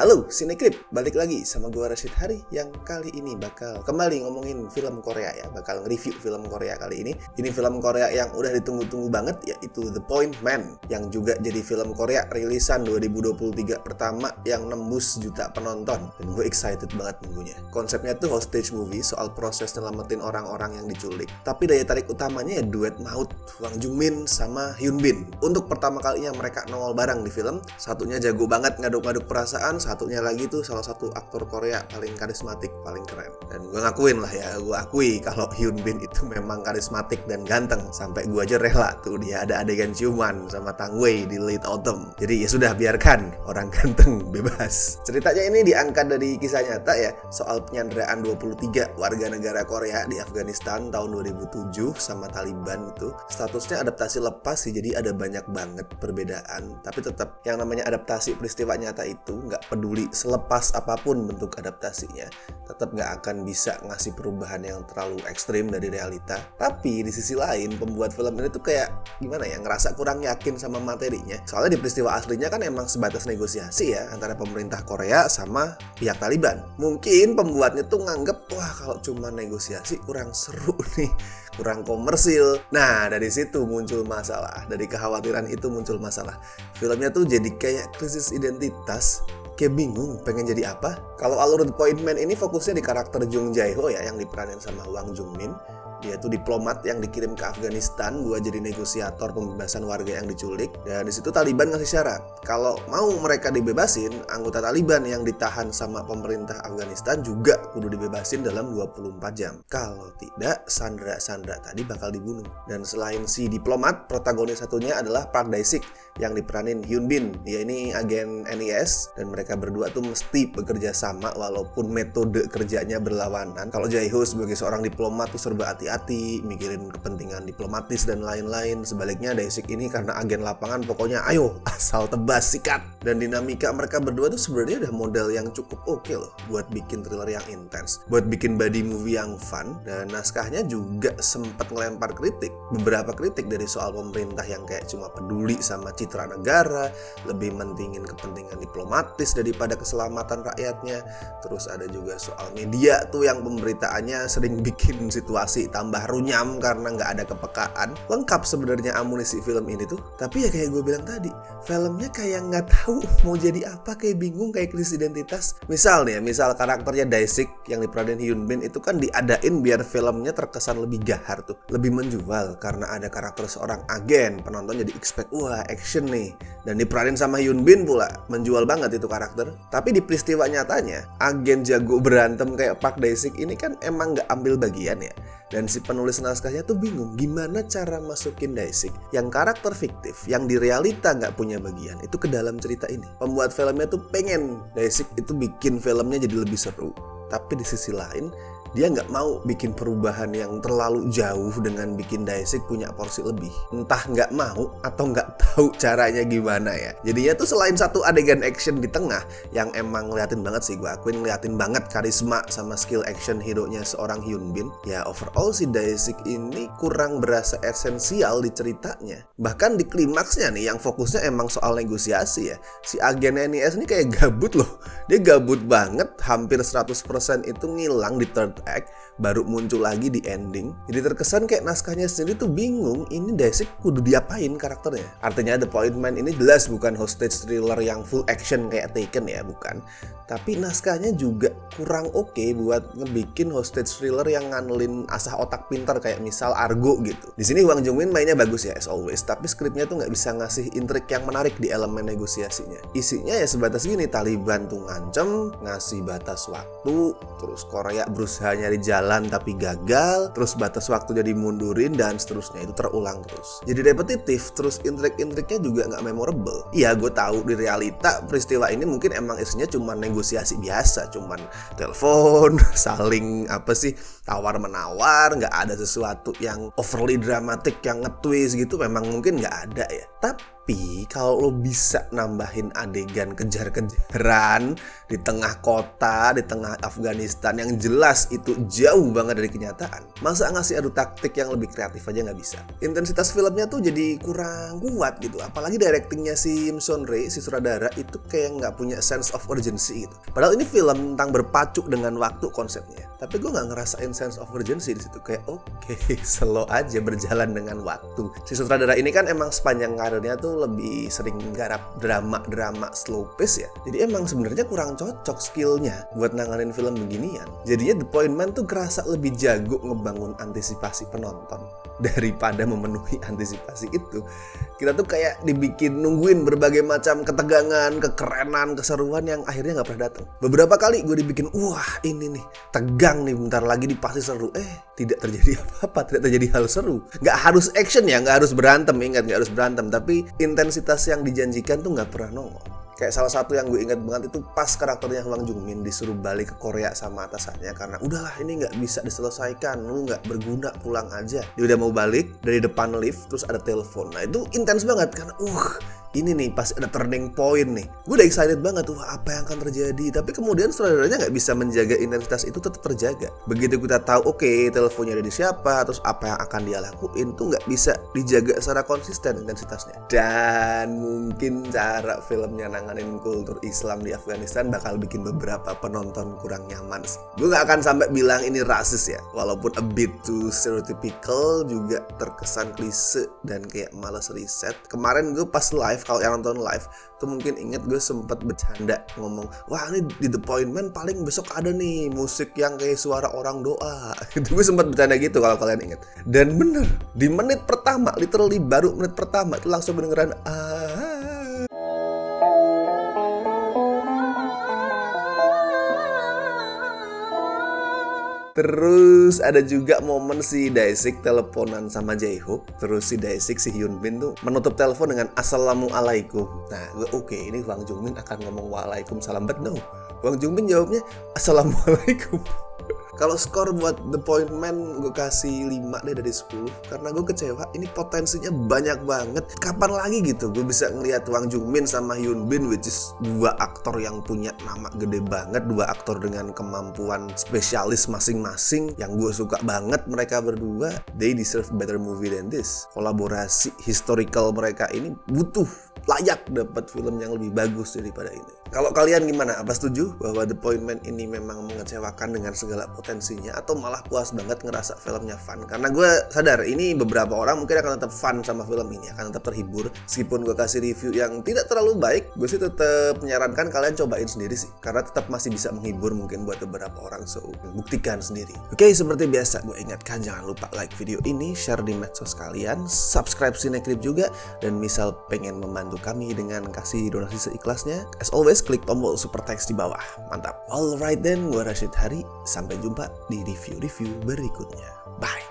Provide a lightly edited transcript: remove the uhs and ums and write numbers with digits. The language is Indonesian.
Halo Sinekrip, balik lagi sama gue Rashid Hari yang kali ini bakal kembali ngomongin film Korea ya. Bakal nge-review film Korea kali ini. Ini film Korea yang udah ditunggu-tunggu banget, yaitu The Point Man, yang juga jadi film Korea rilisan 2023 pertama yang nembus juta penonton. Dan gue excited banget nunggunya. Konsepnya tuh hostage movie soal proses nyelamatin orang-orang yang diculik. Tapi daya tarik utamanya ya duet maut Hwang Jung-min sama Hyun Bin. Untuk pertama kalinya mereka nongol bareng di film. Satunya jago banget ngaduk-ngaduk perasaan, satunya lagi tuh salah satu aktor Korea paling karismatik, paling keren. Dan gue ngakuin lah ya, gue akui kalau Hyun Bin itu memang karismatik dan ganteng. Sampai gue aja rela tuh dia ada adegan ciuman sama Tang Wei di Late Autumn. Jadi ya sudah, biarkan orang ganteng bebas. Ceritanya ini diangkat dari kisah nyata ya, soal penyanderaan 23 warga negara Korea di Afghanistan tahun 2007 sama Taliban itu. Statusnya adaptasi lepas sih, jadi ada banyak banget perbedaan. Tapi tetap yang namanya adaptasi peristiwa nyata itu nggak peduli selepas apapun bentuk adaptasinya, tetap nggak akan bisa ngasih perubahan yang terlalu ekstrim dari realita. Tapi di sisi lain, pembuat film ini tuh kayak gimana ya, ngerasa kurang yakin sama materinya. Soalnya di peristiwa aslinya kan emang sebatas negosiasi ya antara pemerintah Korea sama pihak Taliban. Mungkin pembuatnya tuh nganggep, wah kalau cuma negosiasi kurang seru nih, kurang komersil. Nah, dari situ muncul masalah. Dari kekhawatiran itu muncul masalah. Filmnya tuh jadi kayak krisis identitas. Kayak bingung pengen jadi apa. Kalau alur The Point Man ini fokusnya di karakter Jung Jae-ho ya, yang diperanin sama Hwang Jung-min. Dia tuh diplomat yang dikirim ke Afghanistan buat jadi negosiator pembebasan warga yang diculik. Dan disitu Taliban ngasih syarat, kalau mau mereka dibebasin, anggota Taliban yang ditahan sama pemerintah Afghanistan juga kudu dibebasin dalam 24 jam. Kalau tidak, sandera-sandera tadi bakal dibunuh. Dan selain si diplomat, protagonis satunya adalah Park Dae-sik yang diperanin Hyun Bin. Dia ini agen NIS dan mereka berdua tuh mesti bekerja sama walaupun metode kerjanya berlawanan. Kalau Jae-ho sebagai seorang diplomat tuh serba hati-hati, mikirin kepentingan diplomatis dan lain-lain. Sebaliknya Dae-sik ini karena agen lapangan, pokoknya ayo asal tebas sikat. Dan dinamika mereka berdua tuh sebenarnya udah model yang cukup oke loh buat bikin thriller yang intens, buat bikin body movie yang fun. Dan naskahnya juga sempat ngelempar kritik, beberapa kritik dari soal pemerintah yang kayak cuma peduli sama citra negara, lebih mentingin kepentingan diplomatis daripada keselamatan rakyatnya. Terus ada juga soal media tuh yang pemberitaannya sering bikin situasi tambah runyam karena nggak ada kepekaan. Lengkap sebenarnya amunisi film ini tuh. Tapi ya kayak gue bilang tadi, filmnya kayak nggak tahu mau jadi apa, kayak bingung, kayak krisis identitas. Misal karakternya Dae-sik yang diperanin Hyun Bin itu kan diadain biar filmnya terkesan lebih gahar tuh, lebih menjual karena ada karakter seorang agen. Penonton jadi expect, wah action nih. Dan diperanin sama Hyun Bin pula, menjual banget itu karakter. Tapi di peristiwa nyatanya, agen jago berantem kayak Park Dae-sik ini kan emang nggak ambil bagian ya. Dan si penulis naskahnya tuh bingung gimana cara masukin Dae-sik yang karakter fiktif, yang di realita nggak punya bagian, itu ke dalam cerita ini. Pembuat filmnya tuh pengen Dae-sik itu bikin filmnya jadi lebih seru. Tapi di sisi lain, dia nggak mau bikin perubahan yang terlalu jauh dengan bikin Dae-sik punya porsi lebih. Entah nggak mau atau nggak tahu caranya gimana ya. Jadinya tuh selain satu adegan action di tengah yang emang ngeliatin banget sih, gue akuin ngeliatin banget karisma sama skill action hero-nya seorang Hyun Bin. Ya overall si Dae-sik ini kurang berasa esensial di ceritanya. Bahkan di klimaksnya nih yang fokusnya emang soal negosiasi ya. Si agen NIS ini kayak gabut loh. Dia gabut banget, hampir 100% itu ngilang di third act, baru muncul lagi di ending. Jadi terkesan kayak naskahnya sendiri tuh bingung, ini Dae-sik kudu diapain karakternya. Artinya The Point Man ini jelas bukan hostage thriller yang full action kayak Taken ya, bukan. Tapi naskahnya juga kurang oke buat ngebikin hostage thriller yang ngandelin asah otak pintar kayak misal Argo gitu. Di sini Hwang Jung-min mainnya bagus ya as always, tapi skripnya tuh nggak bisa ngasih intrik yang menarik di elemen negosiasinya. Isinya ya sebatas gini, Taliban tuh ngancem, ngasih batas waktu, terus Korea berusaha nyari jalan tapi gagal, terus batas waktu jadi mundurin, dan seterusnya. Itu terulang terus. Jadi repetitif, terus intrik-intriknya juga nggak memorable. Iya, gue tahu di realita peristiwa ini mungkin emang isinya cuma negosiasi biasa, cuman telepon, saling tawar-menawar, nggak ada sesuatu yang overly dramatik yang nge-twist gitu, memang mungkin nggak ada ya. Tapi kalau lo bisa nambahin adegan kejar-kejaran di tengah kota, di tengah Afghanistan yang jelas itu jauh banget dari kenyataan. Masa ngasih adu taktik yang lebih kreatif aja nggak bisa? Intensitas filmnya tuh jadi kurang kuat gitu. Apalagi directingnya si Im Seon Rae, si sutradara itu kayak nggak punya sense of urgency gitu. Padahal ini film tentang berpacu dengan waktu konsepnya. Tapi gue nggak ngerasain sense of urgency di situ. Kayak oke, slow aja berjalan dengan waktu. Si sutradara ini kan emang sepanjang karirnya tuh lebih sering garap drama slow pace ya. Jadi emang sebenarnya kurang cocok skillnya buat nanganin film beginian. Jadinya The Point Man tuh kerasa lebih jago ngebangun antisipasi penonton daripada memenuhi antisipasi itu. Kita tuh kayak dibikin nungguin berbagai macam ketegangan, kekerenan, keseruan yang akhirnya nggak pernah datang. Beberapa kali gue dibikin, wah ini nih tegang nih, bentar lagi pasti seru. Tidak terjadi apa-apa, tidak terjadi hal seru. Nggak harus action ya, nggak harus berantem, ingat nggak harus berantem. Tapi intensitas yang dijanjikan tuh nggak pernah nongol. Kayak salah satu yang gue ingat banget itu pas karakternya Hwang Jung-min disuruh balik ke Korea sama atasannya karena udahlah ini nggak bisa diselesaikan, lu nggak berguna, pulang aja. Dia udah mau balik dari depan lift terus ada telepon. Nah itu intens banget karena ini nih pas ada turning point nih. Gue udah excited banget tuh apa yang akan terjadi. Tapi kemudian sutradaranya nggak bisa menjaga intensitas itu tetap terjaga. Begitu kita tahu teleponnya dari siapa, terus apa yang akan dia lakuin tuh nggak bisa dijaga secara konsisten intensitasnya. Dan mungkin cara filmnya nanganin kultur Islam di Afghanistan bakal bikin beberapa penonton kurang nyaman sih. Gue nggak akan sampai bilang ini rasis ya, walaupun a bit too stereotypical, juga terkesan klise dan kayak malas riset. Kemarin gue pas live, kalau yang nonton live tuh mungkin inget gue sempet bercanda ngomong, wah ini di The Point Man paling besok ada nih musik yang kayak suara orang doa. Itu gue sempet bercanda gitu kalau kalian inget. Dan bener, di menit pertama, literally baru menit pertama itu langsung kedengeran Terus ada juga momen si Daesik teleponan sama Jae-hook. Terus si Daesik, si Hyun Bin tuh menutup telepon dengan Assalamualaikum. Nah gue oke, ini Hwang Jung-min akan ngomong Waalaikumsalam. But no, Hwang Jung-min jawabnya Assalamualaikum. Kalau skor buat The Point Man gue kasih 5 deh dari 10. Karena gue kecewa, ini potensinya banyak banget. Kapan lagi gitu gue bisa ngelihat Hwang Jung-min sama Hyun Bin, which is dua aktor yang punya nama gede banget, dua aktor dengan kemampuan spesialis masing-masing yang gue suka banget mereka berdua. They deserve better movie than this. Kolaborasi historical mereka ini butuh, layak dapat film yang lebih bagus daripada ini. Kalau kalian gimana? Apa setuju bahwa The Point Man ini memang mengecewakan dengan segala potensinya, atau malah puas banget ngerasa filmnya fun? Karena gue sadar ini beberapa orang mungkin akan tetap fun sama film ini, akan tetap terhibur. Meskipun gue kasih review yang tidak terlalu baik, gue sih tetap menyarankan kalian cobain sendiri sih, karena tetap masih bisa menghibur mungkin buat beberapa orang. So buktikan sendiri. Oke, seperti biasa gue ingatkan jangan lupa like video ini, share di medsos kalian, subscribe Cinecrip juga, dan misal pengen membantu kami dengan kasih donasi seikhlasnya, as always klik tombol super thanks di bawah. Mantap. Alright then, gue Rashid Hari. Sampai jumpa di review-review berikutnya. Bye.